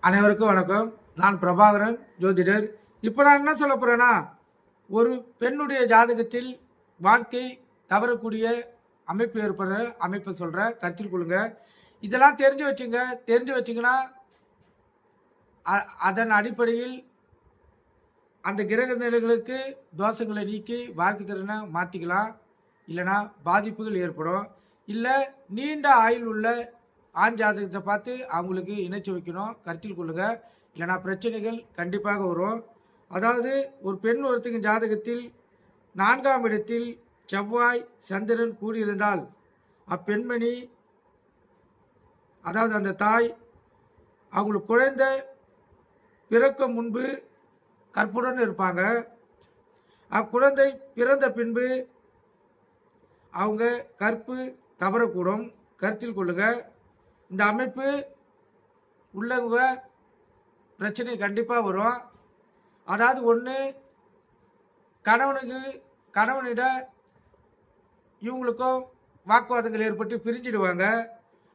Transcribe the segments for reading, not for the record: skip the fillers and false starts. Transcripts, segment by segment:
அனைவருக்கும் வணக்கம். நான் பிரபாகரன், ஜோதிடர். இப்போ நான் என்ன சொல்ல போகிறேன்னா, ஒரு பெண்ணுடைய ஜாதகத்தில் வாழ்க்கை தவறக்கூடிய அமைப்பு ஏற்படுற அமைப்பை சொல்கிறேன், கருத்தில் கொள்ளுங்க. இதெல்லாம் தெரிஞ்சு வச்சிங்கன்னா அதன் அடிப்படையில் அந்த கிரக நிலைகளுக்கு தோஷங்களை நீக்கி வாழ்க்கை திறனை மாற்றிக்கலாம். இல்லைனா பாதிப்புகள் ஏற்படும். இல்லை நீண்ட ஆயுள் உள்ள ஆண் ஜாதகத்தை பார்த்து அவங்களுக்கு இணைச்சி வைக்கணும், கருத்தில் கொள்ளுங்க. இல்லைனா பிரச்சனைகள் கண்டிப்பாக வரும். அதாவது ஒரு பெண் ஒருத்தங்க ஜாதகத்தில் 4ஆம் இடத்தில் செவ்வாய் சந்திரன் கூடியிருந்தால் அப்பெண்மணி, அதாவது அந்த தாய், அவங்களுக்கு குழந்தை பிறக்கும் முன்பு கற்புடன் இருப்பாங்க. அக்குழந்தை பிறந்த பின்பு அவங்க கற்பு தவறக்கூடும், கருத்தில் கொள்ளுங்க. இந்த அமைப்பு உள்ளவங்க பிரச்சனை கண்டிப்பாக வரும். அதாவது ஒன்று, கணவனிட இவங்களுக்கும் வாக்குவாதங்கள் ஏற்பட்டு பிரிஞ்சிடுவாங்க.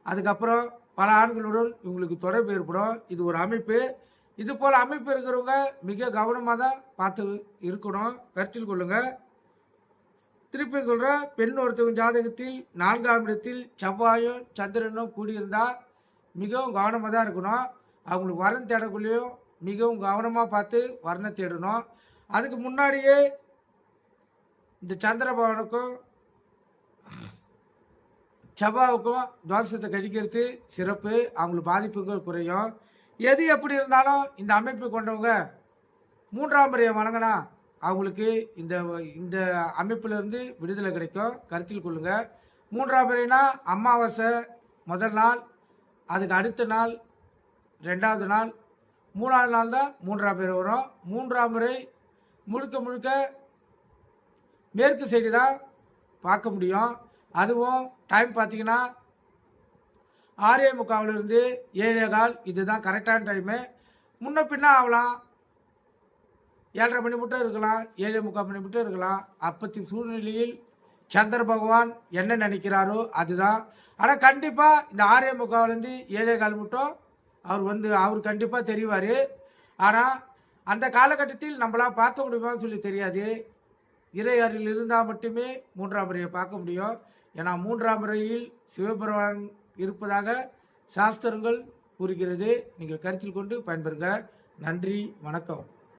அதுக்கப்புறம் பல ஆண்களுடன் இவங்களுக்கு தொடர்பு ஏற்படும். இது ஒரு அமைப்பு. இது போல் அமைப்பு இருக்கிறவங்க மிக கவனமாக தான் பார்த்து இருக்கணும், கருத்தில் கொள்ளுங்க. திருப்பி சொல்கிற, பெண் ஒருத்தவங்க ஜாதகத்தில் 4ஆம் இடத்தில் செவ்வாயும் சந்திரனும் கூடியிருந்தால் மிகவும் கவனமாக தான் இருக்கணும். அவங்களுக்கு வரன் தேடக்குள்ளேயும் மிகவும் கவனமாக பார்த்து வரனை தேடணும். அதுக்கு முன்னாடியே இந்த சந்திர பவனுக்கும் செவ்வாவுக்கும் தோஷத்தை கழிக்கிறது சிறப்பு. அவங்களுக்கு பாதிப்புகள் குறையும். எது எப்படி இருந்தாலும் இந்த அமைப்பு கொண்டவங்க 3ஆம் முறையை வணங்கினா அவங்களுக்கு இந்த இந்த அமைப்பிலிருந்து விடுதலை கிடைக்கும், கருத்தில் கொள்ளுங்க. 3ஆம் முறைனா அமாவாசை முதல் நாள், அதுக்கு அடுத்த நாள் 2வது நாள், 3வது நாள் தான் 3ஆம் முறை வரும். 3ஆம் முறை முழுக்க மேற்கு சைடு தான் பார்க்க முடியும். அதுவும் டைம் பார்த்தீங்கன்னா 6:45 7:15, இதுதான் கரெக்டான டைமு. முன்ன பின்ன ஆகலாம், 7:30 மணி மட்டும் இருக்கலாம், 7:45 மணி மட்டும் இருக்கலாம். அப்பத்தி சூழ்நிலையில் சந்திர பகவான் என்ன நினைக்கிறாரோ அதுதான். ஆனால் கண்டிப்பாக இந்த 6:45 7:15 மட்டும் அவர் கண்டிப்பாக தெரிவார். ஆனால் அந்த காலகட்டத்தில் நம்மளால் பார்க்க முடியுமான்னு சொல்லி தெரியாது. இறை அருள் இருந்தால் மட்டுமே 3ஆம் முறையை பார்க்க முடியும். ஏன்னா 3ஆம் முறையில் சிவபெருமான் இருப்பதாக சாஸ்திரங்கள் கூறுகிறது. நீங்கள் கருத்தில் கொண்டு பயன்பெறுங்க. நன்றி, வணக்கம்.